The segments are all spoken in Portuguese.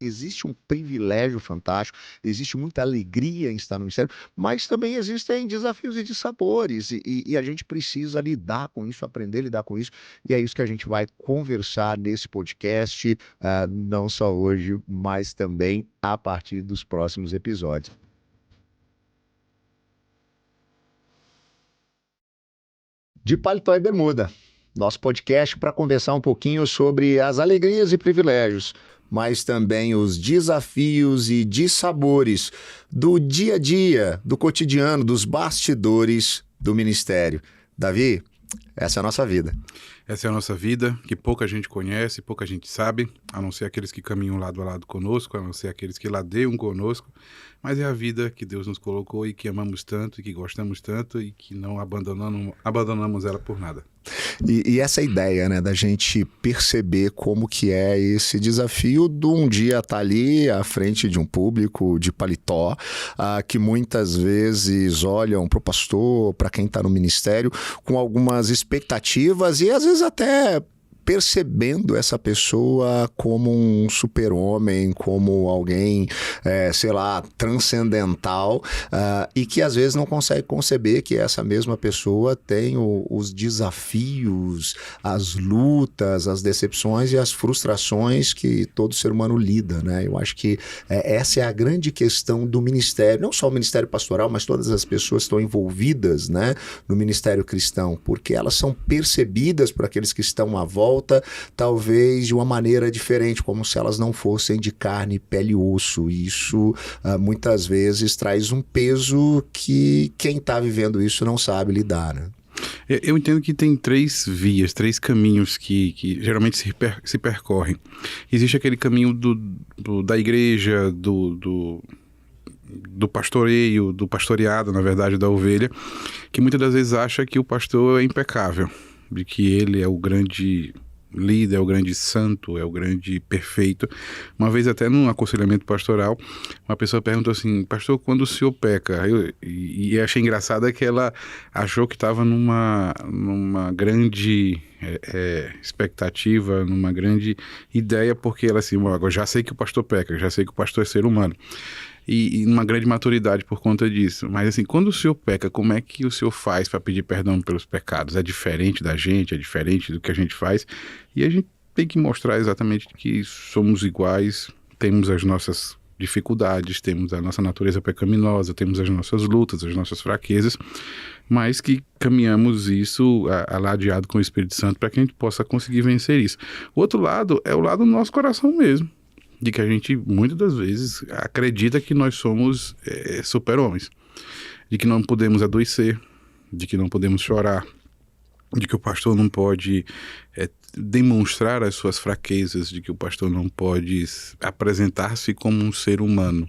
existe um privilégio fantástico, existe muita alegria em estar no ministério, mas também existem desafios e dissabores, e a gente precisa lidar com isso, aprender a lidar com isso, e é isso que a gente vai conversar nesse podcast, não só hoje, mas também a partir dos próximos episódios. De Paletó e Bermuda, nosso podcast para conversar um pouquinho sobre as alegrias e privilégios, mas também os desafios e dissabores do dia a dia, do cotidiano, dos bastidores do ministério. Davi, essa é a nossa vida. Essa é a nossa vida, que pouca gente conhece, pouca gente sabe, a não ser aqueles que caminham lado a lado conosco, a não ser aqueles que ladeiam conosco, mas é a vida que Deus nos colocou e que amamos tanto, e que gostamos tanto, e que não abandonamos ela por nada. E essa ideia, né, da gente perceber como que é esse desafio de um dia estar ali à frente de um público de paletó, que muitas vezes olham para o pastor, para quem está no ministério, com algumas expectativas e às vezes até percebendo essa pessoa como um super-homem, como alguém, sei lá, transcendental, e que às vezes não consegue conceber que essa mesma pessoa tem os desafios, as lutas, as decepções e as frustrações que todo ser humano lida, né? Eu acho que essa é a grande questão do ministério, não só o ministério pastoral, mas todas as pessoas que estão envolvidas, né, no ministério cristão, porque elas são percebidas por aqueles que estão à volta, talvez de uma maneira diferente, como se elas não fossem de carne, pele e osso. E isso muitas vezes traz um peso que quem está vivendo isso não sabe lidar, né? Eu entendo que tem três vias, três caminhos que geralmente se percorrem. Existe aquele caminho da igreja, do pastoreio, do pastoreado, na verdade, da ovelha, que muitas das vezes acha que o pastor é impecável, de que ele é o grande líder, é o grande santo, é o grande perfeito. Uma vez até num aconselhamento pastoral, uma pessoa perguntou assim: pastor, quando o senhor peca? E achei engraçado que ela achou que estava numa grande expectativa, numa grande ideia, porque ela assim, eu já sei que o pastor peca, já sei que o pastor é ser humano. E uma grande maturidade por conta disso. Mas assim, quando o senhor peca, como é que o senhor faz para pedir perdão pelos pecados? É diferente da gente, é diferente do que a gente faz. E a gente tem que mostrar exatamente que somos iguais, temos as nossas dificuldades, temos a nossa natureza pecaminosa, temos as nossas lutas, as nossas fraquezas, mas que caminhamos isso aladeado com o Espírito Santo para que a gente possa conseguir vencer isso. O outro lado é o lado do nosso coração mesmo, de que a gente, muitas das vezes, acredita que nós somos super-homens, de que não podemos adoecer, de que não podemos chorar, de que o pastor não pode demonstrar as suas fraquezas, de que o pastor não pode apresentar-se como um ser humano.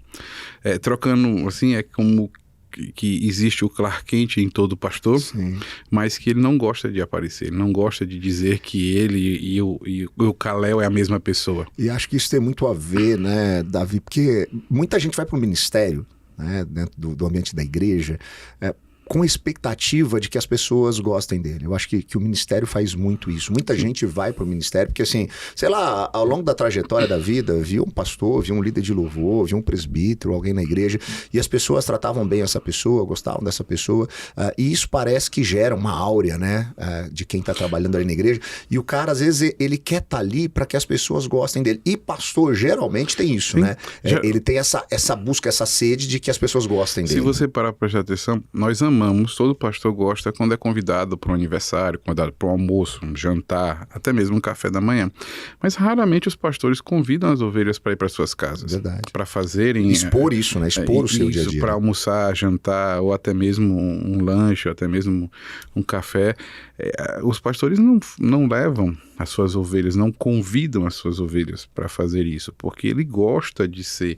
Trocando, assim, é como que existe o Clark Kent em todo pastor, sim, mas que ele não gosta de aparecer, ele não gosta de dizer que ele e o Kal-El é a mesma pessoa. E acho que isso tem muito a ver, né, Davi, porque muita gente vai para o ministério, né, dentro do ambiente da igreja, com a expectativa de que as pessoas gostem dele. Eu acho que o ministério faz muito isso. Muita gente vai para o ministério porque, assim, sei lá, ao longo da trajetória da vida, viu um pastor, viu um líder de louvor, viu um presbítero, alguém na igreja, e as pessoas tratavam bem essa pessoa, gostavam dessa pessoa, e isso parece que gera uma áurea, né, de quem está trabalhando ali na igreja, e o cara, às vezes, ele quer estar ali para que as pessoas gostem dele. E pastor, geralmente, tem isso, sim, né? Ele tem essa busca, essa sede de que as pessoas gostem dele. Se você parar para prestar atenção, nós amamos, todo pastor gosta quando é convidado para um aniversário, convidado para um almoço, um jantar, até mesmo um café da manhã. Mas raramente os pastores convidam as ovelhas para ir para suas casas. Verdade. Para fazerem... Expor isso, né? Expor o seu dia a dia. Para almoçar, jantar, ou até mesmo um lanche, ou até mesmo um café. Os pastores não levam as suas ovelhas, não convidam as suas ovelhas para fazer isso, porque ele gosta de ser,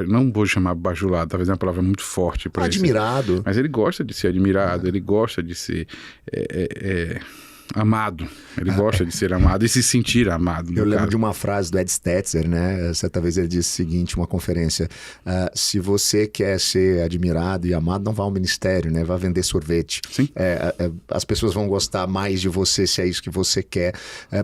não vou chamar bajulado, talvez é uma palavra muito forte para isso. Admirado. Mas ele gosta de ser admirado, ele gosta de ser amado. Ele gosta de ser amado e se sentir amado. Eu lembro de uma frase do Ed Stetzer, né? Certa vez ele disse o seguinte, uma conferência: se você quer ser admirado e amado, não vá ao ministério, né? Vá vender sorvete. Sim. As pessoas vão gostar mais de você se é isso que você quer.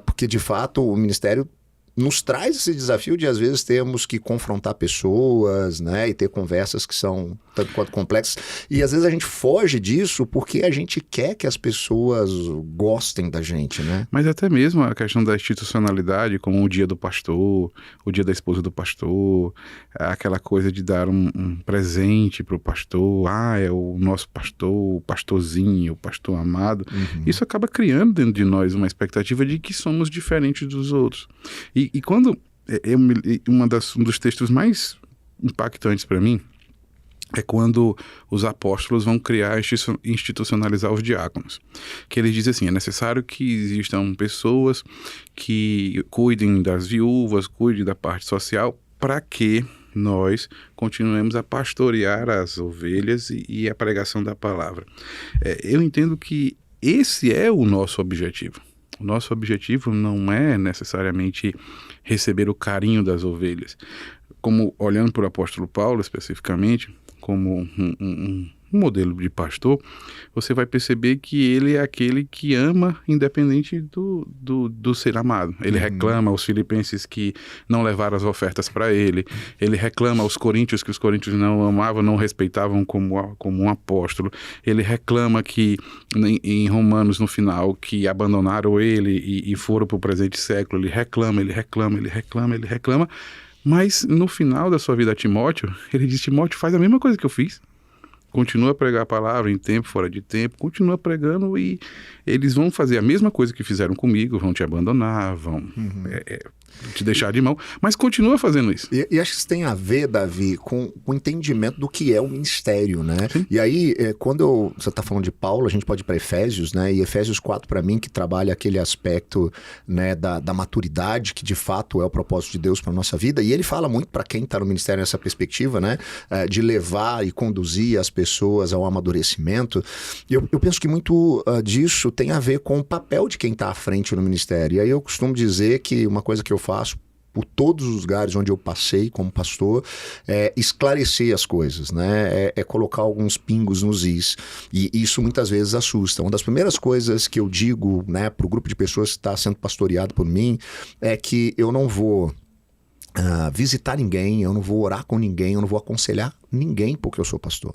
Porque, de fato, o ministério nos traz esse desafio de, às vezes, termos que confrontar pessoas, né? E ter conversas que são tanto quanto complexas. E, às vezes, a gente foge disso porque a gente quer que as pessoas gostem da gente, né? Mas até mesmo a questão da institucionalidade, como o dia do pastor, o dia da esposa do pastor, aquela coisa de dar um presente para o pastor, é o nosso pastor, o pastorzinho, o pastor amado. Isso acaba criando dentro de nós uma expectativa de que somos diferentes dos outros. E quando um dos textos mais impactantes para mim é quando os apóstolos vão criar, institucionalizar os diáconos. Que eles dizem assim, é necessário que existam pessoas que cuidem das viúvas, cuidem da parte social, para que nós continuemos a pastorear as ovelhas e a pregação da palavra. Eu entendo que esse é o nosso objetivo. O nosso objetivo não é necessariamente receber o carinho das ovelhas. Como olhando para o apóstolo Paulo especificamente, como um modelo de pastor, você vai perceber que ele é aquele que ama independente do ser amado. Ele reclama aos filipenses que não levaram as ofertas para ele reclama aos coríntios que os coríntios não amavam, não respeitavam como um apóstolo, ele reclama que em Romanos no final, que abandonaram ele e foram para o presente século, ele reclama, mas no final da sua vida a Timóteo, ele diz, Timóteo, faz a mesma coisa que eu fiz. Continua a pregar a palavra em tempo, fora de tempo, continua pregando e eles vão fazer a mesma coisa que fizeram comigo, vão te abandonar, vão te deixar de mão, mas continua fazendo isso. E acho que isso tem a ver, Davi, com o entendimento do que é o ministério, né? Sim. E aí, quando você está falando de Paulo, a gente pode ir para Efésios, né? E Efésios 4, para mim, que trabalha aquele aspecto, né, da maturidade, que de fato é o propósito de Deus para a nossa vida. E ele fala muito para quem está no ministério nessa perspectiva, né? De levar e conduzir as pessoas ao amadurecimento. E eu penso que muito disso tem a ver com o papel de quem está à frente no ministério. E aí eu costumo dizer que uma coisa que eu faço por todos os lugares onde eu passei como pastor, é esclarecer as coisas, né? É colocar alguns pingos nos is. E isso muitas vezes assusta. Uma das primeiras coisas que eu digo, né, para o grupo de pessoas que está sendo pastoreado por mim, é que eu não vou visitar ninguém, eu não vou orar com ninguém, eu não vou aconselhar ninguém porque eu sou pastor.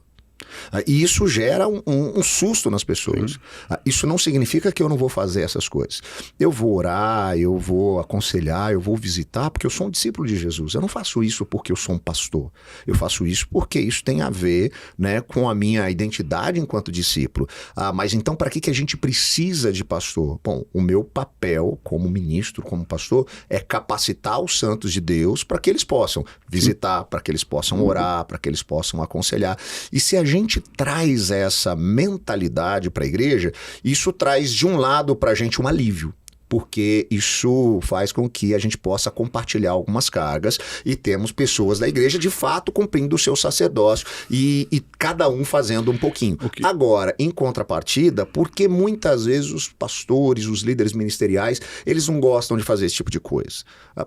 E isso gera um susto nas pessoas. Isso não significa que eu não vou fazer essas coisas. Eu vou orar, eu vou aconselhar, eu vou visitar, porque eu sou um discípulo de Jesus. Eu não faço isso porque eu sou um pastor. Eu faço isso porque isso tem a ver, né, com a minha identidade enquanto discípulo. Mas então, para que a gente precisa de pastor? Bom, o meu papel como ministro, como pastor, é capacitar os santos de Deus para que eles possam visitar, para que eles possam orar, para que eles possam aconselhar. E se a gente traz essa mentalidade para a igreja, isso traz de um lado para a gente um alívio, porque isso faz com que a gente possa compartilhar algumas cargas e temos pessoas da igreja de fato cumprindo o seu sacerdócio e cada um fazendo um pouquinho. Okay. Agora, em contrapartida, porque muitas vezes os pastores, os líderes ministeriais, eles não gostam de fazer esse tipo de coisa.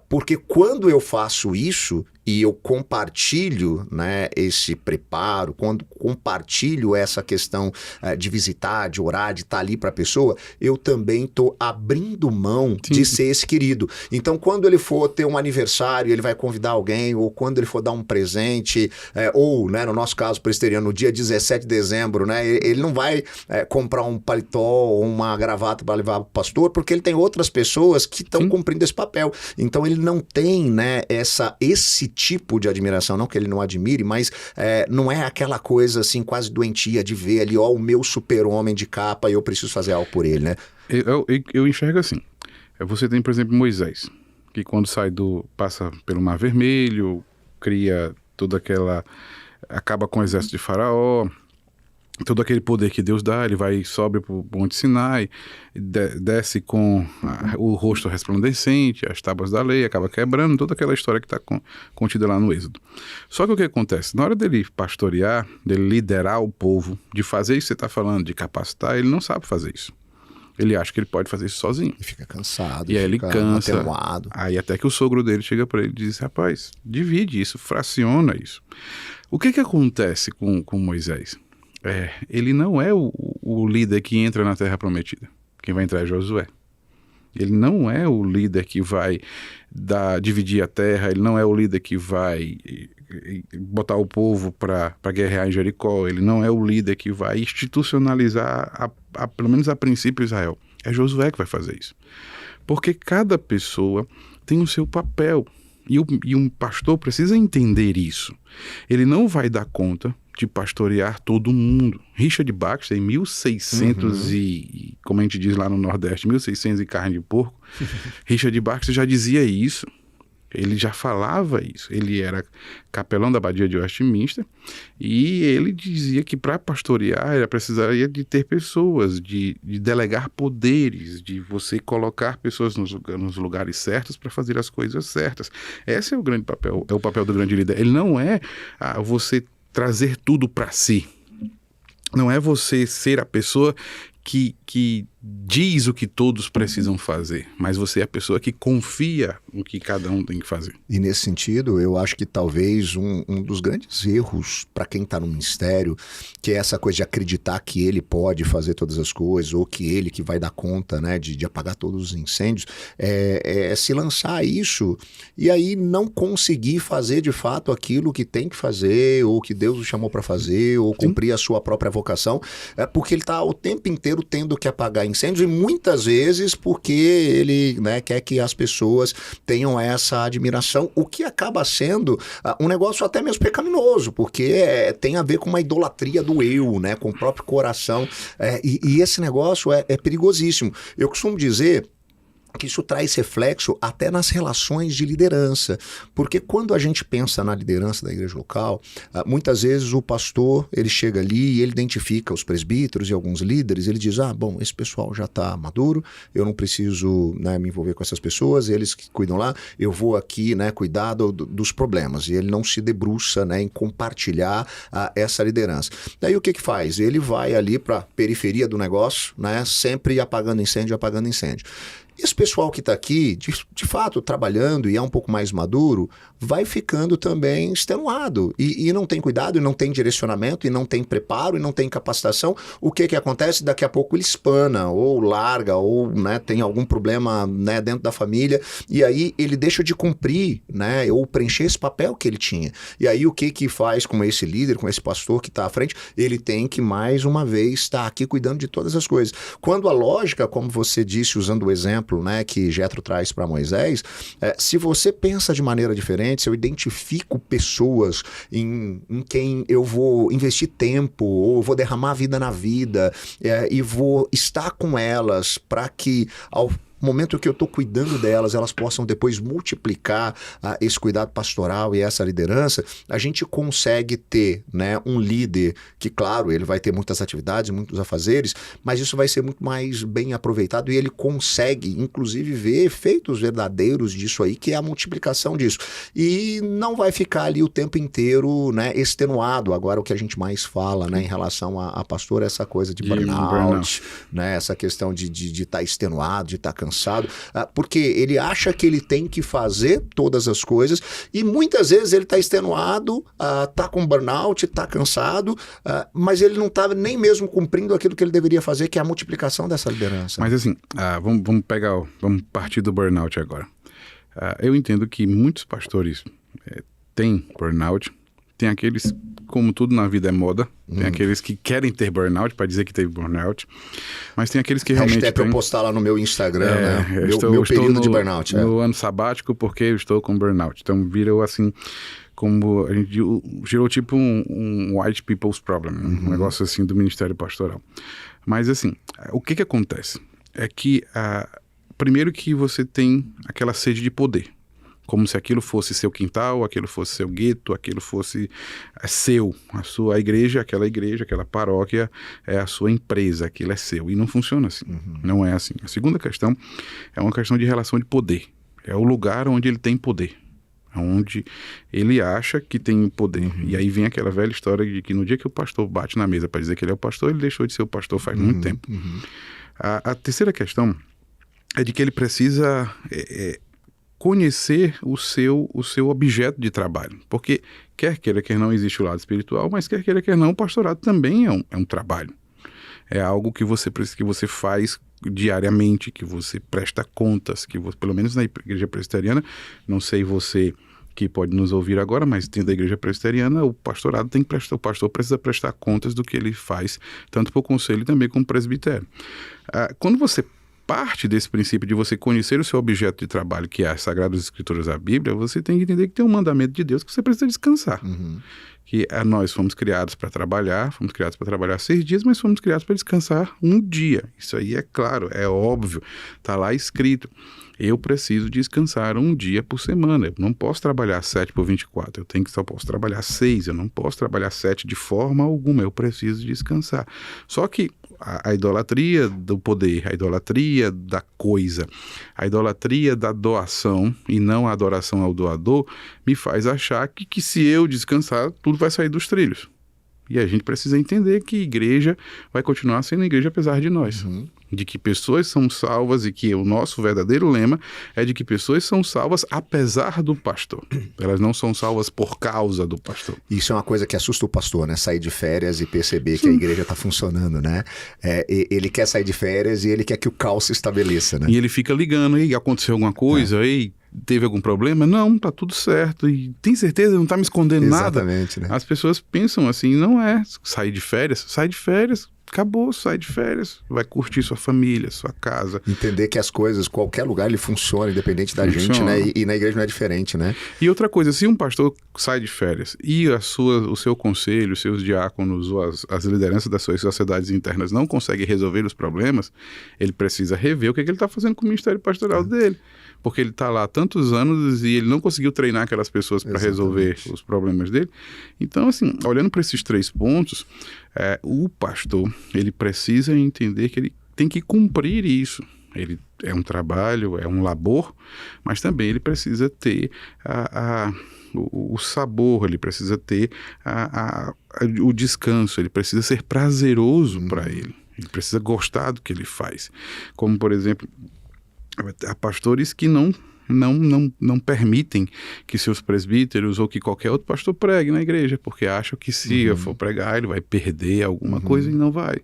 Porque quando eu faço isso e eu compartilho, né, esse preparo, quando compartilho essa questão de visitar, de orar, de estar ali para a pessoa, eu também estou abrindo mão de ser esse querido. Então, quando ele for ter um aniversário, ele vai convidar alguém, ou quando ele for dar um presente, ou, né, no nosso caso presbiteriano, no dia 17 de dezembro, né, ele não vai comprar um paletó ou uma gravata para levar para o pastor, porque ele tem outras pessoas que estão cumprindo esse papel. Então, ele não tem, né, esse tipo de admiração, não que ele não admire, mas não é aquela coisa assim quase doentia de ver ali, ó, o meu super-homem de capa e eu preciso fazer algo por ele, né? Eu enxergo assim. Você tem, por exemplo, Moisés, que quando passa pelo Mar Vermelho, cria toda aquela... acaba com o exército de Faraó, todo aquele poder que Deus dá, ele sobe para o Monte Sinai, desce com o rosto resplandecente, as tábuas da lei, acaba quebrando, toda aquela história que está contida lá no Êxodo. Só que o que acontece? Na hora dele pastorear, dele liderar o povo, de fazer isso que você está falando, de capacitar, ele não sabe fazer isso. Ele acha que ele pode fazer isso sozinho. E fica cansado. E aí ele cansa. Atenuado. Aí até que o sogro dele chega para ele e diz, rapaz, divide isso, fraciona isso. O que acontece com Moisés? Ele não é o líder que entra na Terra Prometida. Quem vai entrar é Josué. Ele não é o líder que vai dividir a terra, ele não é o líder que vai botar o povo para guerrear em Jericó, ele não é o líder que vai institucionalizar, pelo menos a princípio, Israel. É Josué que vai fazer isso. Porque cada pessoa tem o seu papel. E um pastor precisa entender isso. Ele não vai dar conta de pastorear todo mundo. Richard Baxter, em 1600 e, como a gente diz lá no Nordeste, 1600 e carne de porco, Richard Baxter já dizia isso. Ele já falava isso. Ele era capelão da Abadia de Westminster e ele dizia que para pastorear ele precisaria de ter pessoas, de delegar poderes, de você colocar pessoas nos lugares certos para fazer as coisas certas. Esse é o grande papel, é o papel do grande líder. Ele não é você trazer tudo para si. Não é você ser a pessoa que diz o que todos precisam fazer, mas você é a pessoa que confia no que cada um tem que fazer. E nesse sentido, eu acho que talvez um dos grandes erros para quem está no ministério, que é essa coisa de acreditar que ele pode fazer todas as coisas, ou que ele que vai dar conta, né, de apagar todos os incêndios, é se lançar a isso e aí não conseguir fazer de fato aquilo que tem que fazer, ou que Deus o chamou para fazer, ou cumprir a sua própria vocação, porque ele está o tempo inteiro tendo que apagar incêndios, e muitas vezes porque ele, né, quer que as pessoas tenham essa admiração, o que acaba sendo um negócio até mesmo pecaminoso, porque tem a ver com uma idolatria do eu, né, com o próprio coração, e esse negócio é perigosíssimo. Eu costumo dizer que isso traz reflexo até nas relações de liderança, porque quando a gente pensa na liderança da igreja local, muitas vezes o pastor, ele chega ali e ele identifica os presbíteros e alguns líderes, ele diz, bom, esse pessoal já está maduro, eu não preciso, né, me envolver com essas pessoas, eles que cuidam lá, eu vou aqui, né, cuidar dos problemas, e ele não se debruça, né, em compartilhar essa liderança. Daí o que faz? Ele vai ali para a periferia do negócio, né, sempre apagando incêndio. Esse pessoal que está aqui, de fato, trabalhando e é um pouco mais maduro, vai ficando também extenuado. E não tem cuidado, e não tem direcionamento, e não tem preparo, e não tem capacitação. O que acontece? Daqui a pouco ele espana, ou larga, ou, né, tem algum problema, né, dentro da família, e aí ele deixa de cumprir, né, ou preencher esse papel que ele tinha. E aí o que faz com esse líder, com esse pastor que está à frente? Ele tem que, mais uma vez, estar aqui cuidando de todas as coisas. Quando a lógica, como você disse, usando o exemplo, né, que Jetro traz para Moisés, se você pensa de maneira diferente, se eu identifico pessoas em quem eu vou investir tempo, ou vou derramar vida na vida, e vou estar com elas para que ao momento que eu estou cuidando delas, elas possam depois multiplicar esse cuidado pastoral e essa liderança, a gente consegue ter, né, um líder que, claro, ele vai ter muitas atividades, muitos afazeres, mas isso vai ser muito mais bem aproveitado e ele consegue, inclusive, ver efeitos verdadeiros disso aí, que é a multiplicação disso. E não vai ficar ali o tempo inteiro, né, extenuado. Agora, o que a gente mais fala, né, em relação a pastor, é essa coisa de burnout, né, essa questão de estar extenuado, de estar cansado, porque ele acha que ele tem que fazer todas as coisas e muitas vezes ele está extenuado, está com burnout, está cansado, mas ele não está nem mesmo cumprindo aquilo que ele deveria fazer, que é a multiplicação dessa liderança. Mas assim, vamos partir do burnout agora. Eu entendo que muitos pastores têm burnout, tem aqueles, como tudo na vida é moda, tem aqueles que querem ter burnout para dizer que teve burnout, mas tem aqueles que realmente têm... eu postar lá no meu Instagram, né? Meu período de burnout. No ano sabático porque eu estou com burnout. Então virou assim, como a gente gerou tipo um white people's problem, um negócio assim do Ministério Pastoral. Mas assim, o que acontece? É que primeiro que você tem aquela sede de poder. Como se aquilo fosse seu quintal, aquilo fosse seu gueto, aquilo fosse seu. A igreja, aquela paróquia é a sua empresa, aquilo é seu. E não funciona assim. Não é assim. A segunda questão é uma questão de relação de poder. É o lugar onde ele tem poder. Onde ele acha que tem poder. E aí vem aquela velha história de que no dia que o pastor bate na mesa para dizer que ele é o pastor, ele deixou de ser o pastor faz muito tempo. A terceira questão é de que ele precisa... conhecer o seu objeto de trabalho, porque quer queira, quer não, existe o lado espiritual, mas quer queira, quer não, o pastorado também é um trabalho. É algo que você faz diariamente, que você presta contas, pelo menos na igreja presbiteriana, não sei você que pode nos ouvir agora, mas dentro da igreja presbiteriana, o pastorado o pastor precisa prestar contas do que ele faz, tanto para o conselho também como para o presbitério. Quando você parte desse princípio de você conhecer o seu objeto de trabalho, que é as Sagradas Escrituras, a Bíblia, você tem que entender que tem um mandamento de Deus que você precisa descansar. Que nós fomos criados para trabalhar 6 dias, mas fomos criados para descansar um dia. Isso aí é claro, é óbvio, está lá escrito. Eu preciso descansar um dia por semana. Eu não posso trabalhar 7 por 24. Só posso trabalhar 6. Eu não posso trabalhar 7 de forma alguma. Eu preciso descansar. Só que a idolatria do poder, a idolatria da coisa, a idolatria da doação e não a adoração ao doador me faz achar que se eu descansar, tudo vai sair dos trilhos. E a gente precisa entender que igreja vai continuar sendo igreja apesar de nós. De que pessoas são salvas e que o nosso verdadeiro lema é de que pessoas são salvas apesar do pastor. Elas não são salvas por causa do pastor. Isso é uma coisa que assusta o pastor, né? Sair de férias e perceber que a igreja está funcionando, né? Ele quer sair de férias e ele quer que o caos se estabeleça, né? E ele fica ligando, aí aconteceu alguma coisa, aí teve algum problema? Não, tá tudo certo. E tem certeza? Não tá me escondendo nada? Exatamente, né? As pessoas pensam assim, não é sair de férias, sai de férias. Acabou, sai de férias, vai curtir sua família, sua casa. Entender que as coisas, qualquer lugar, ele funciona, independente da gente, né? E na igreja não é diferente, né? E outra coisa, se um pastor sai de férias e o seu conselho, os seus diáconos ou as lideranças das suas sociedades internas não conseguem resolver os problemas, ele precisa rever o que ele está fazendo com o ministério pastoral dele. Porque ele está lá há tantos anos e ele não conseguiu treinar aquelas pessoas para resolver os problemas dele. Então, assim, olhando para esses 3 pontos, o pastor, ele precisa entender que ele tem que cumprir isso. Ele é um trabalho, é um labor, mas também ele precisa ter o sabor, ele precisa ter o descanso, ele precisa ser prazeroso para ele. Ele precisa gostar do que ele faz. Como, por exemplo, há pastores que não permitem que seus presbíteros ou que qualquer outro pastor pregue na igreja, porque acham que se eu for pregar, ele vai perder alguma coisa e não vai.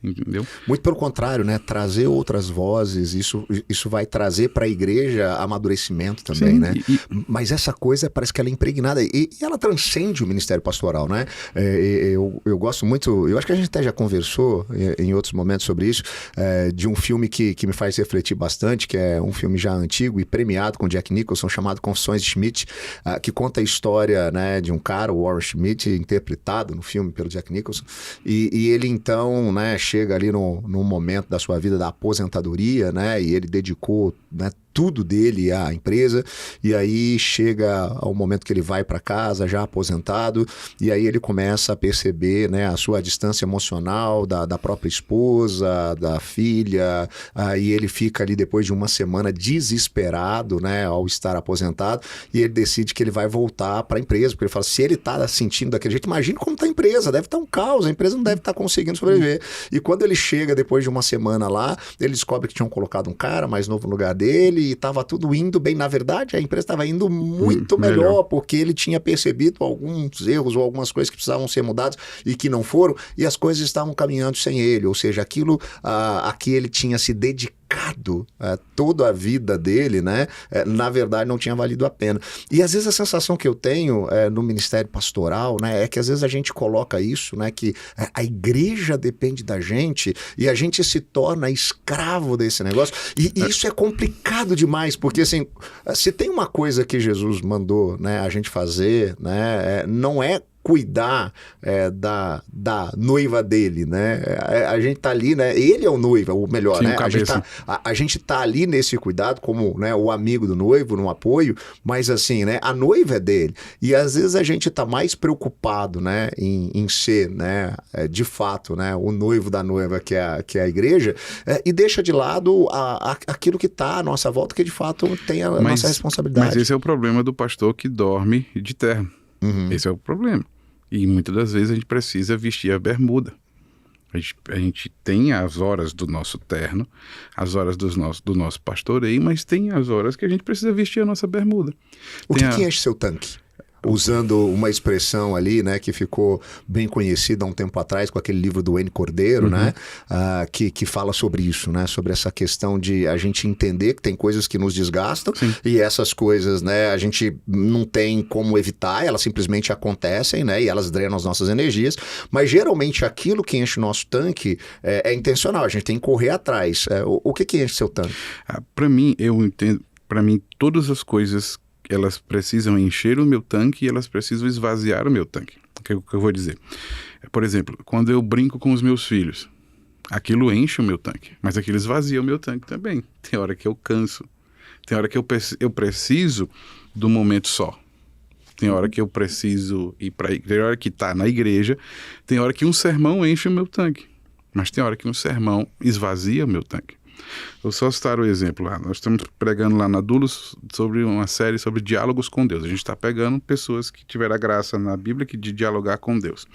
Entendeu? Muito pelo contrário, né? Trazer outras vozes, isso vai trazer para a igreja amadurecimento também, né? Mas essa coisa parece que ela é impregnada e ela transcende o ministério pastoral, né? Eu gosto muito, eu acho que a gente até já conversou em outros momentos sobre isso, de um filme que me faz refletir bastante, que é um filme já antigo e premiado com Jack Nicholson, chamado Confissões de Schmidt, que conta a história, né, de um cara, o Warren Schmidt, interpretado no filme pelo Jack Nicholson, e ele então, né, chega ali num momento da sua vida da aposentadoria, né? E ele dedicou, né, tudo dele à empresa, e aí chega ao momento que ele vai para casa já aposentado, e aí ele começa a perceber, né, a sua distância emocional da própria esposa, da filha, e ele fica ali depois de uma semana desesperado, né, ao estar aposentado, e ele decide que ele vai voltar para a empresa, porque ele fala, se ele está sentindo daquele jeito, imagine como está a empresa, deve estar um caos, a empresa não deve estar conseguindo sobreviver. E quando ele chega depois de uma semana lá, ele descobre que tinham colocado um cara mais novo no lugar dele, e estava tudo indo bem. Na verdade, a empresa estava indo muito melhor, porque ele tinha percebido alguns erros ou algumas coisas que precisavam ser mudadas e que não foram, e as coisas estavam caminhando sem ele, ou seja, aquilo a que ele tinha se dedicado toda a vida dele, né, na verdade não tinha valido a pena. E às vezes a sensação que eu tenho no ministério pastoral, né, é que às vezes a gente coloca isso, né, que a igreja depende da gente e a gente se torna escravo desse negócio, e isso é complicado demais, porque assim, se tem uma coisa que Jesus mandou, né, a gente fazer, né, não é cuidar da noiva dele, né? A gente tá ali, né? Ele é o noivo, o melhor, sim, né? A gente tá ali nesse cuidado como, né, o amigo do noivo, no apoio, mas assim, né? A noiva é dele. E às vezes a gente tá mais preocupado, né, em ser, né, de fato, né, o noivo da noiva, que é a igreja, e deixa de lado aquilo que tá à nossa volta, que de fato tem a nossa responsabilidade. Mas esse é o problema do pastor que dorme de terno. Esse é o problema. E muitas das vezes a gente precisa vestir a bermuda. A gente tem as horas do nosso terno, as horas do nosso pastoreio, mas tem as horas que a gente precisa vestir a nossa bermuda. O que enche seu tanque? usando uma expressão ali, né, que ficou bem conhecida há um tempo atrás com aquele livro do N. Cordeiro, né, que fala sobre isso, né, sobre essa questão de a gente entender que tem coisas que nos desgastam. Sim. E essas coisas, né, a gente não tem como evitar, elas simplesmente acontecem, né, e elas drenam as nossas energias, mas geralmente aquilo que enche o nosso tanque é intencional, a gente tem que correr atrás. O que enche seu tanque? Para mim, eu entendo, para mim, todas as coisas, elas precisam encher o meu tanque e elas precisam esvaziar o meu tanque. O que eu vou dizer? Por exemplo, quando eu brinco com os meus filhos, aquilo enche o meu tanque, mas aquilo esvazia o meu tanque também. Tem hora que eu canso, tem hora que eu preciso do momento só. Tem hora que eu preciso ir para a igreja, tem hora que está na igreja, tem hora que um sermão enche o meu tanque, mas tem hora que um sermão esvazia o meu tanque. Vou só citar o exemplo lá. Nós estamos pregando lá na Dulos sobre uma série sobre diálogos com Deus. A gente está pegando pessoas que tiveram a graça na Bíblia de dialogar com Deus.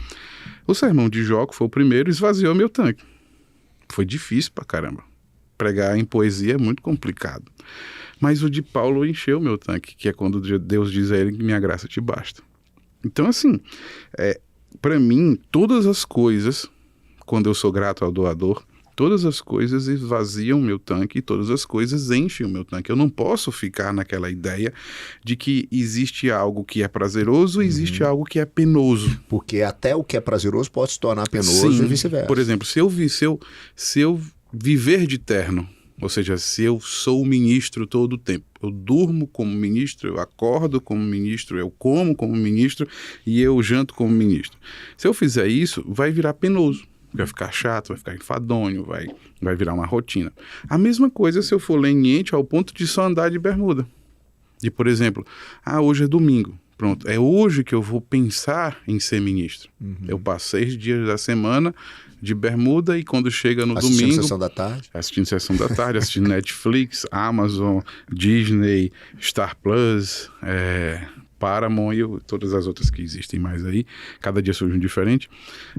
O sermão de Jó, que foi o primeiro, esvaziou meu tanque. Foi difícil pra caramba. Pregar em poesia é muito complicado. Mas o de Paulo encheu meu tanque, que é quando Deus diz a ele que minha graça te basta. Então, assim, para mim, todas as coisas, quando eu sou grato ao doador, todas as coisas esvaziam o meu tanque e todas as coisas enchem o meu tanque. Eu não posso ficar naquela ideia de que existe algo que é prazeroso e existe algo que é penoso. Porque até o que é prazeroso pode se tornar penoso. Sim, e vice-versa. Por exemplo, se eu viver de terno, ou seja, se eu sou ministro todo o tempo, eu durmo como ministro, eu acordo como ministro, eu como como ministro e eu janto como ministro. Se eu fizer isso, vai virar penoso. Vai ficar chato, vai ficar enfadonho, vai virar uma rotina. A mesma coisa se eu for leniente ao ponto de só andar de bermuda. E, por exemplo, hoje é domingo. Pronto, é hoje que eu vou pensar em ser ministro. Eu passo 6 dias da semana de bermuda e quando chega no domingo... Assistindo Sessão da Tarde. Assistindo Sessão da Tarde, assistindo Netflix, Amazon, Disney, Star Plus... Paramount e todas as outras que existem mais aí. Cada dia surge um diferente.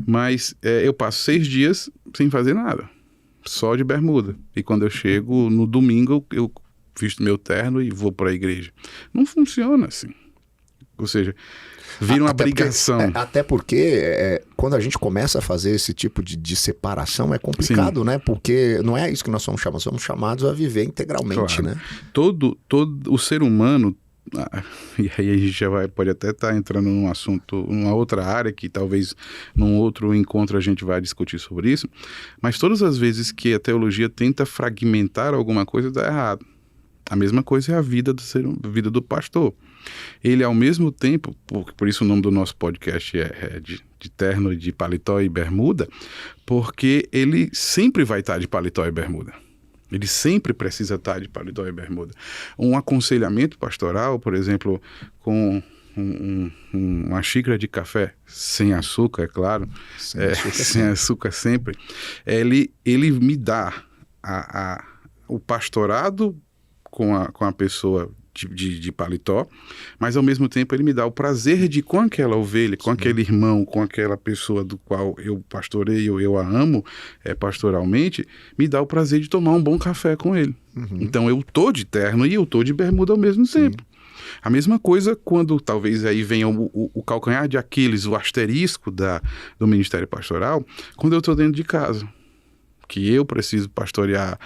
Mas eu passo 6 dias sem fazer nada. Só de bermuda. E quando eu chego no domingo, eu visto meu terno e vou para a igreja. Não funciona assim. Ou seja, vira uma obrigação. Até porque quando a gente começa a fazer esse tipo de separação é complicado, né? Porque não é isso que nós somos chamados a viver integralmente, claro, né? Todo o ser humano... E aí a gente pode até estar entrando num assunto, numa outra área que talvez num outro encontro a gente vai discutir sobre isso, mas todas as vezes que a teologia tenta fragmentar alguma coisa, dá errado. A mesma coisa é a vida do pastor. Ele ao mesmo tempo, por isso o nome do nosso podcast é de terno, de paletó e bermuda, porque ele sempre vai estar de paletó e bermuda. Ele sempre precisa estar de paletó e bermuda. Um aconselhamento pastoral, por exemplo, com uma xícara de café, sem açúcar, é claro, sem açúcar sempre, ele me dá o pastorado com a pessoa de paletó, mas ao mesmo tempo ele me dá o prazer de, com aquela ovelha, com aquele irmão, com aquela pessoa do qual eu pastoreio, eu a amo pastoralmente, me dá o prazer de tomar um bom café com ele. Então eu tô de terno e eu tô de bermuda ao mesmo tempo. A mesma coisa quando talvez aí venha o calcanhar de Aquiles, o asterisco do ministério pastoral, quando eu tô dentro de casa. Que eu preciso pastorear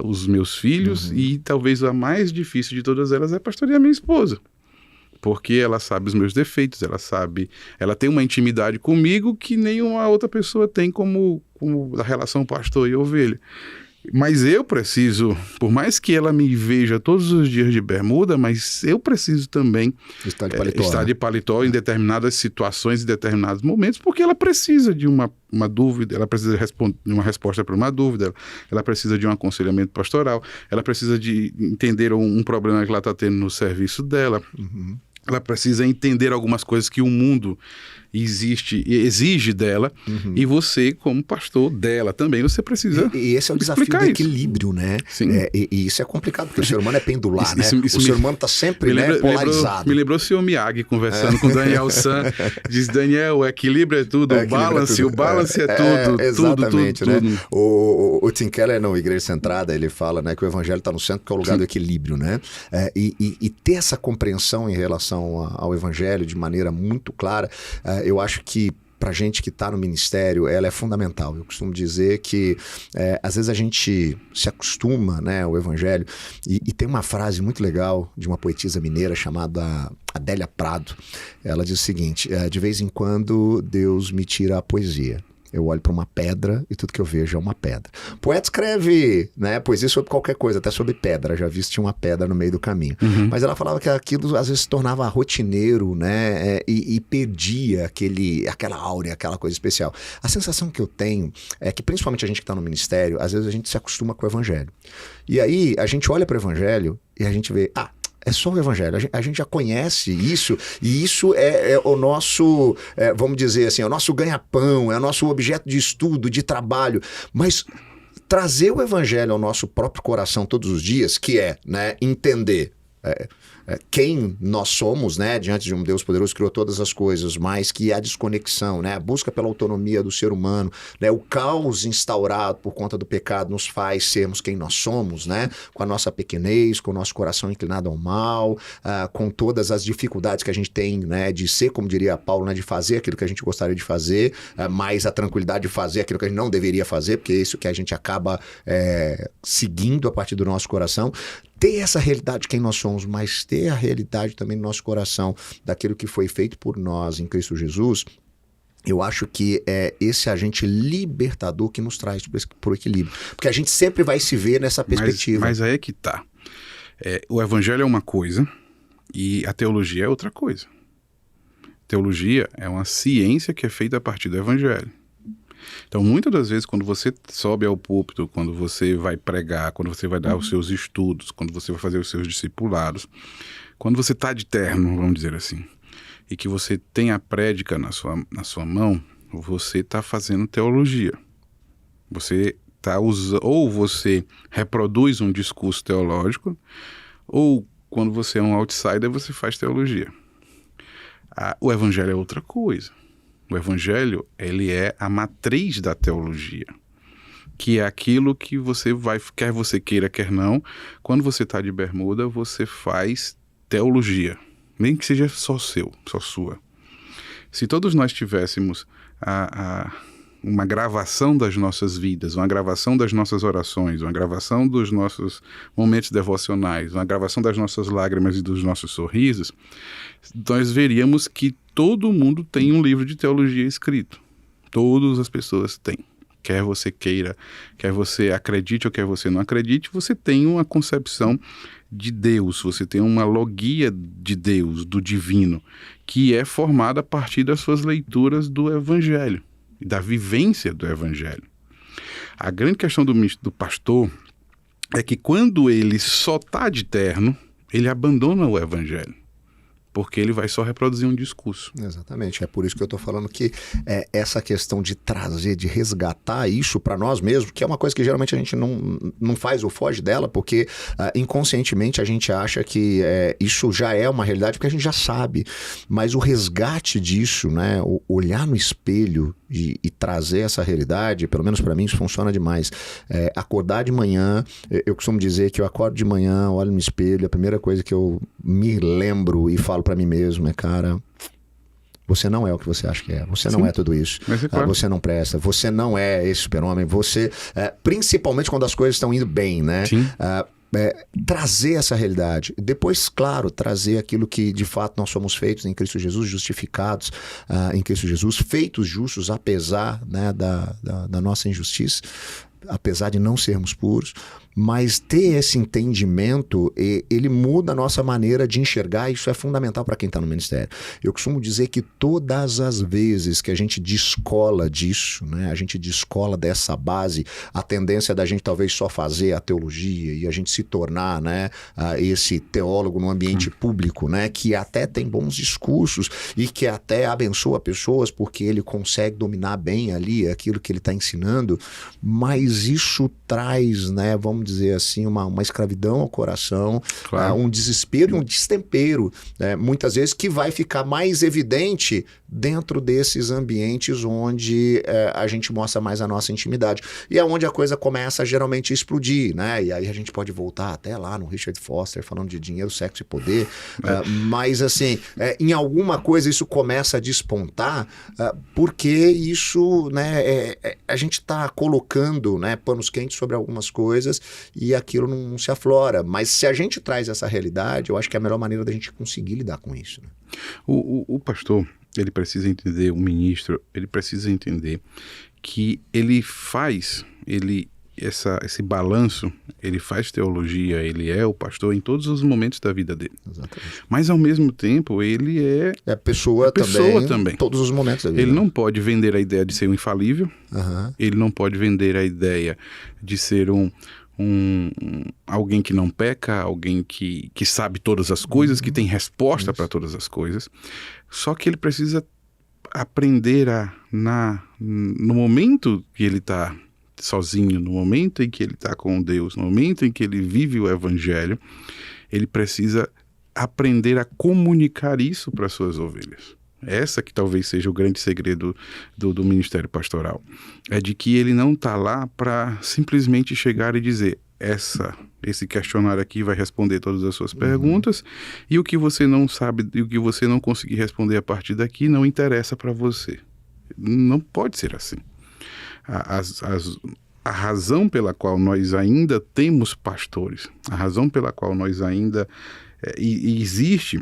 os meus filhos e talvez a mais difícil de todas elas é pastorear minha esposa. Porque ela sabe os meus defeitos, ela tem uma intimidade comigo que nenhuma outra pessoa tem como a relação pastor e ovelha. Mas eu preciso, por mais que ela me veja todos os dias de bermuda, mas eu preciso também estar de paletó em determinadas situações, em determinados momentos, porque ela precisa de uma dúvida, ela precisa de uma resposta para uma dúvida, ela precisa de um aconselhamento pastoral, ela precisa de entender um problema que ela está tendo no serviço dela, ela precisa entender algumas coisas que o mundo exige dela, e você, como pastor dela também, você precisa E esse é o desafio do equilíbrio, né? E isso é complicado, porque o ser humano é pendular, né? O ser humano está sempre polarizado. Me lembrou o senhor Miyagi conversando com Daniel San. Diz, Daniel, o equilíbrio é tudo, o balance é tudo. Exatamente, tudo, né? tudo. O Tim Keller, no Igreja Centrada, ele fala, né, que o evangelho está no centro, que é o lugar do equilíbrio, né? E ter essa compreensão em relação ao evangelho de maneira muito clara, eu acho que para gente que está no ministério, ela é fundamental. Eu costumo dizer que às vezes a gente se acostuma, né, ao evangelho, e tem uma frase muito legal de uma poetisa mineira chamada Adélia Prado. Ela diz o seguinte: de vez em quando Deus me tira a poesia. Eu olho para uma pedra e tudo que eu vejo é uma pedra. O poeta escreve, né, poesia sobre qualquer coisa, até sobre pedra. Já vi se tinha uma pedra no meio do caminho. Mas ela falava que aquilo às vezes se tornava rotineiro, né, e perdia aquela áurea, aquela coisa especial. A sensação que eu tenho é que, principalmente a gente que está no ministério, às vezes a gente se acostuma com o evangelho. E aí a gente olha para o evangelho e a gente vê, é só o evangelho, a gente já conhece isso, e isso é o nosso, vamos dizer assim, é o nosso ganha-pão, é o nosso objeto de estudo, de trabalho, mas trazer o evangelho ao nosso próprio coração todos os dias, que é, né, entender quem nós somos, né, diante de um Deus poderoso que criou todas as coisas, mas que a desconexão, né, a busca pela autonomia do ser humano, né, o caos instaurado por conta do pecado nos faz sermos quem nós somos, né, com a nossa pequenez, com o nosso coração inclinado ao mal, com todas as dificuldades que a gente tem, né, de ser, como diria Paulo, né, de fazer aquilo que a gente gostaria de fazer, mas a tranquilidade de fazer aquilo que a gente não deveria fazer, porque é isso que a gente acaba seguindo a partir do nosso coração. Ter essa realidade de quem nós somos, mas ter a realidade também no nosso coração daquilo que foi feito por nós em Cristo Jesus, eu acho que é esse agente libertador que nos traz para o equilíbrio. Porque a gente sempre vai se ver nessa perspectiva. Mas aí é que tá. O evangelho é uma coisa e a teologia é outra coisa. Teologia é uma ciência que é feita a partir do evangelho. Então, muitas das vezes, quando você sobe ao púlpito, quando você vai pregar, quando você vai dar os seus estudos, quando você vai fazer os seus discipulados, quando você está de terno, vamos dizer assim, e que você tem a prédica na sua mão, você está fazendo teologia. Você está ou você reproduz um discurso teológico, ou quando você é um outsider, você faz teologia. O evangelho é outra coisa. O evangelho, ele é a matriz da teologia, que é aquilo que você vai, quer você queira, quer não, quando você está de bermuda, você faz teologia, nem que seja só sua. Se todos nós tivéssemos uma gravação das nossas vidas, uma gravação das nossas orações, uma gravação dos nossos momentos devocionais, uma gravação das nossas lágrimas e dos nossos sorrisos, nós veríamos que todo mundo tem um livro de teologia escrito. Todas as pessoas têm. Quer você queira, quer você acredite ou quer você não acredite, você tem uma concepção de Deus, você tem uma logia de Deus, do divino, que é formada a partir das suas leituras do Evangelho, da vivência do Evangelho. A grande questão do pastor é que quando ele só está de terno, ele abandona o Evangelho, porque ele vai só reproduzir um discurso. Exatamente, é por isso que eu estou falando que essa questão de trazer, de resgatar isso para nós mesmos, que é uma coisa que geralmente a gente não faz ou foge dela, porque inconscientemente a gente acha que isso já é uma realidade, porque a gente já sabe, mas o resgate disso, né, olhar no espelho e trazer essa realidade, pelo menos para mim isso funciona demais. Acordar de manhã, eu costumo dizer que eu acordo de manhã, olho no espelho, a primeira coisa que eu me lembro e falo para mim mesmo cara, você não é o que você acha que é, você não é tudo isso, claro. Você não presta, você não é esse super-homem, você, principalmente quando as coisas estão indo bem, né? Trazer essa realidade, depois, claro, trazer aquilo que de fato nós somos feitos em Cristo Jesus, justificados em Cristo Jesus, feitos justos apesar, né, da nossa injustiça, apesar de não sermos puros, Mas ter esse entendimento, ele muda a nossa maneira de enxergar, e isso é fundamental para quem está no ministério. Eu costumo dizer que todas as vezes que a gente descola disso, né, a gente descola dessa base, a tendência da gente talvez só fazer a teologia e a gente se tornar, né, esse teólogo no ambiente público, né, que até tem bons discursos e que até abençoa pessoas porque ele consegue dominar bem ali aquilo que ele está ensinando, mas isso traz, né, vamos dizer assim, uma escravidão ao coração, claro. Um desespero e um destempero, né, muitas vezes que vai ficar mais evidente dentro desses ambientes onde a gente mostra mais a nossa intimidade. E é onde a coisa começa geralmente a explodir, né? E aí a gente pode voltar até lá no Richard Foster falando de dinheiro, sexo e poder, mas assim, em alguma coisa isso começa a despontar, porque isso, né, a gente está colocando, né, panos quentes sobre algumas coisas e aquilo não se aflora. Mas se a gente traz essa realidade, eu acho que é a melhor maneira da gente conseguir lidar com isso, né? O pastor, ele precisa entender, o ministro, ele precisa entender que ele faz, esse balanço, ele faz teologia, ele é o pastor em todos os momentos da vida dele. Exatamente. Mas ao mesmo tempo, ele é pessoa também. Todos os momentos da vida. Ele não pode vender a ideia de ser um infalível, ele não pode vender a ideia de ser alguém que não peca, alguém que sabe todas as coisas, que tem resposta para todas as coisas. Só que ele precisa aprender no momento que ele está sozinho, no momento em que ele está com Deus, no momento em que ele vive o Evangelho, ele precisa aprender a comunicar isso para as suas ovelhas. Essa que talvez seja o grande segredo do ministério pastoral. É de que ele não está lá para simplesmente chegar e dizer: esse questionário aqui vai responder todas as suas perguntas, e o que você não sabe e o que você não conseguir responder a partir daqui não interessa para você. Não pode ser assim. A razão pela qual nós ainda temos pastores, a razão pela qual nós ainda existe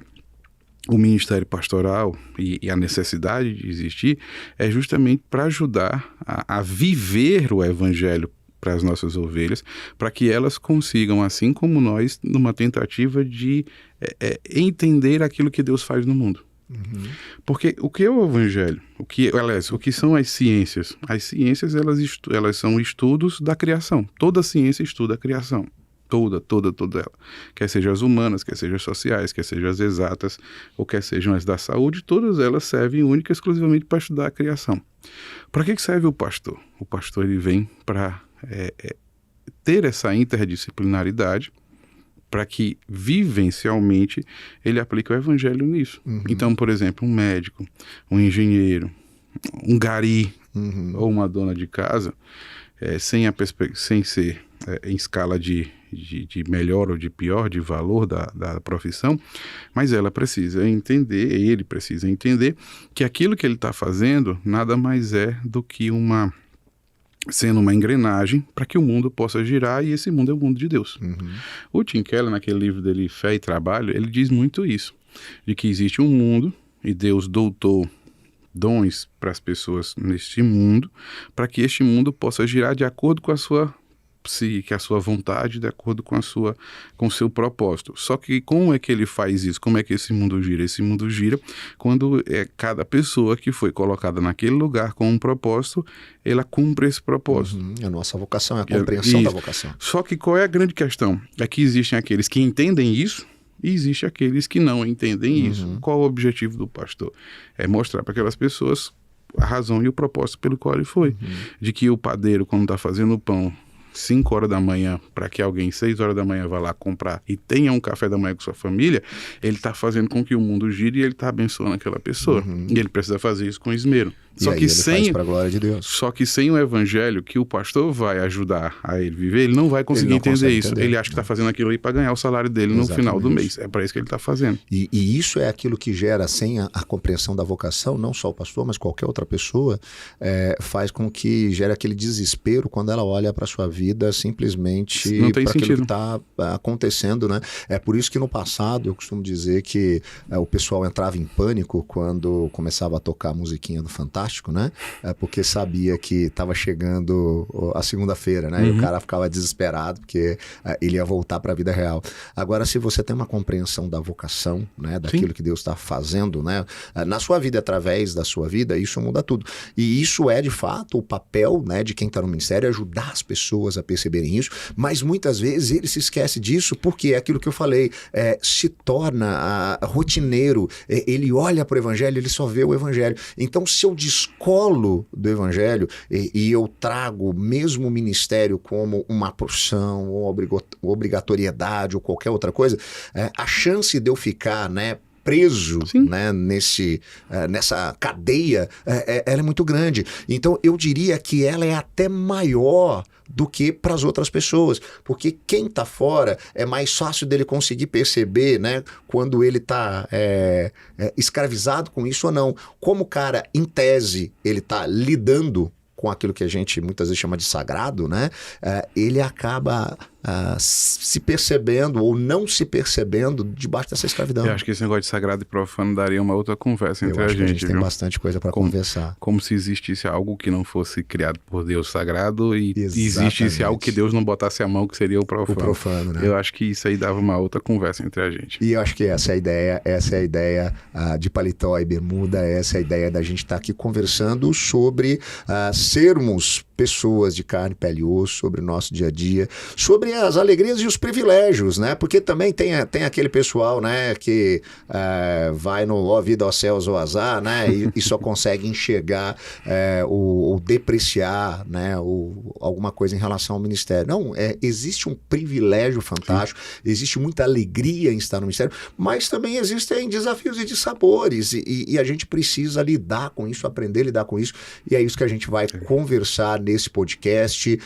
o ministério pastoral e a necessidade de existir é justamente para ajudar a viver o Evangelho para as nossas ovelhas, para que elas consigam, assim como nós, numa tentativa de entender aquilo que Deus faz no mundo. Porque o que é o Evangelho? O que são as ciências? As ciências, elas são estudos da criação. Toda ciência estuda a criação. Toda ela. Quer sejam as humanas, quer sejam as sociais, quer sejam as exatas, ou quer sejam as da saúde, todas elas servem única e exclusivamente para estudar a criação. Para que serve o pastor? O pastor, ele vem para ter essa interdisciplinaridade, para que vivencialmente ele aplique o Evangelho nisso. Então, por exemplo, um médico, um engenheiro, um gari ou uma dona de casa, sem ser em escala de melhor ou de pior, de valor da profissão, mas ele precisa entender que aquilo que ele está fazendo nada mais é do que sendo uma engrenagem para que o mundo possa girar, e esse mundo é o mundo de Deus. O Tim Keller, naquele livro dele, Fé e Trabalho, ele diz muito isso, de que existe um mundo e Deus doutou dons para as pessoas neste mundo, para que este mundo possa girar de acordo com a sua psique, a sua vontade, de acordo com o seu propósito. Só que como é que ele faz isso? Como é que esse mundo gira? Esse mundo gira quando cada pessoa que foi colocada naquele lugar com um propósito, ela cumpre esse propósito. A nossa vocação é a compreensão da vocação. Só que qual é a grande questão? É que existem aqueles que entendem isso e existem aqueles que não entendem isso. Qual é o objetivo do pastor? É mostrar para aquelas pessoas a razão e o propósito pelo qual ele foi. De que o padeiro, quando está fazendo o pão 5 horas da manhã, para que alguém 6 horas da manhã vá lá comprar e tenha um café da manhã com sua família, ele está fazendo com que o mundo gire e ele está abençoando aquela pessoa. E ele precisa fazer isso com esmero. Só que faz para a glória de Deus. Só que sem o Evangelho que o pastor vai ajudar a ele viver, ele não vai conseguir entender isso. Ele acha que está fazendo aquilo aí para ganhar o salário dele no final do mês. É para isso que ele está fazendo. E isso é aquilo que gera, sem a compreensão da vocação, não só o pastor, mas qualquer outra pessoa, faz com que gere aquele desespero quando ela olha para a sua vida simplesmente para aquilo que está acontecendo, né? É por isso que no passado eu costumo dizer que o pessoal entrava em pânico quando começava a tocar a musiquinha do Fantástico, fantástico, né? Porque sabia que estava chegando a segunda-feira, né? E o cara ficava desesperado porque ele ia voltar para a vida real. Agora, se você tem uma compreensão da vocação, né? Daquilo que Deus está fazendo, né? Na sua vida, através da sua vida, isso muda tudo. E isso é, de fato, o papel, né, de quem está no ministério, ajudar as pessoas a perceberem isso, mas muitas vezes ele se esquece disso porque é aquilo que eu falei, se torna rotineiro, ele olha para o evangelho, ele só vê o evangelho. Então, se eu descolo do evangelho e eu trago mesmo o ministério como uma profissão, ou obrigatoriedade, ou qualquer outra coisa, a chance de eu ficar, né, preso, né, nessa cadeia, ela é muito grande. Então, eu diria que ela é até maior do que para as outras pessoas, porque quem está fora é mais fácil dele conseguir perceber, né, quando ele está escravizado com isso ou não. Como o cara, em tese, ele está lidando com aquilo que a gente muitas vezes chama de sagrado, né, ele acaba se percebendo ou não se percebendo debaixo dessa escravidão. Eu acho que esse negócio de sagrado e profano daria uma outra conversa entre a gente. A gente tem viu? Bastante coisa para conversar. Como se existisse algo que não fosse criado por Deus sagrado e Exatamente. existisse algo que Deus não botasse a mão, que seria o profano. O profano, né? Eu acho que isso aí dava uma outra conversa entre a gente. E eu acho que essa é a ideia de Paletó e Bermuda, essa é a ideia da gente estar aqui conversando sobre sermos pessoas de carne, pele e osso, sobre o nosso dia a dia, sobre as alegrias e os privilégios, né? Porque também tem aquele pessoal, né, que vai no ó vida, ó céus, ó azar, né? E só consegue enxergar ou depreciar, né, alguma coisa em relação ao ministério. Não, existe um privilégio fantástico, existe muita alegria em estar no ministério, mas também existem desafios e dissabores, e a gente precisa lidar com isso, aprender a lidar com isso, e é isso que a gente vai conversar nesse podcast,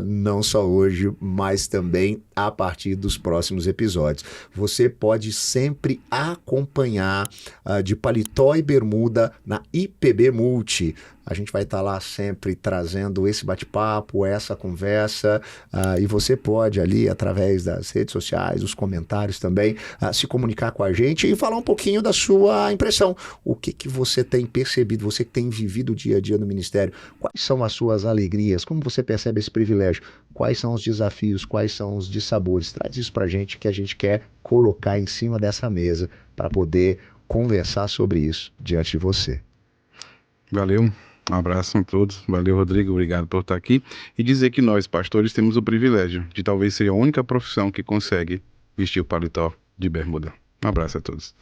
não só hoje, mas também a partir dos próximos episódios. Você pode sempre acompanhar de Paletó e Bermuda na IPB Multi. A gente vai estar lá sempre trazendo esse bate-papo, essa conversa, e você pode ali, através das redes sociais, os comentários também, se comunicar com a gente e falar um pouquinho da sua impressão. O que você tem percebido, você que tem vivido o dia a dia no ministério, quais são as suas alegrias, como você percebe esse privilégio, quais são os desafios, quais são os dissabores. Traz isso pra gente, que a gente quer colocar em cima dessa mesa para poder conversar sobre isso diante de você. Valeu. Um abraço a todos. Valeu, Rodrigo. Obrigado por estar aqui. E dizer que nós, pastores, temos o privilégio de talvez ser a única profissão que consegue vestir o paletó de bermuda. Um abraço a todos.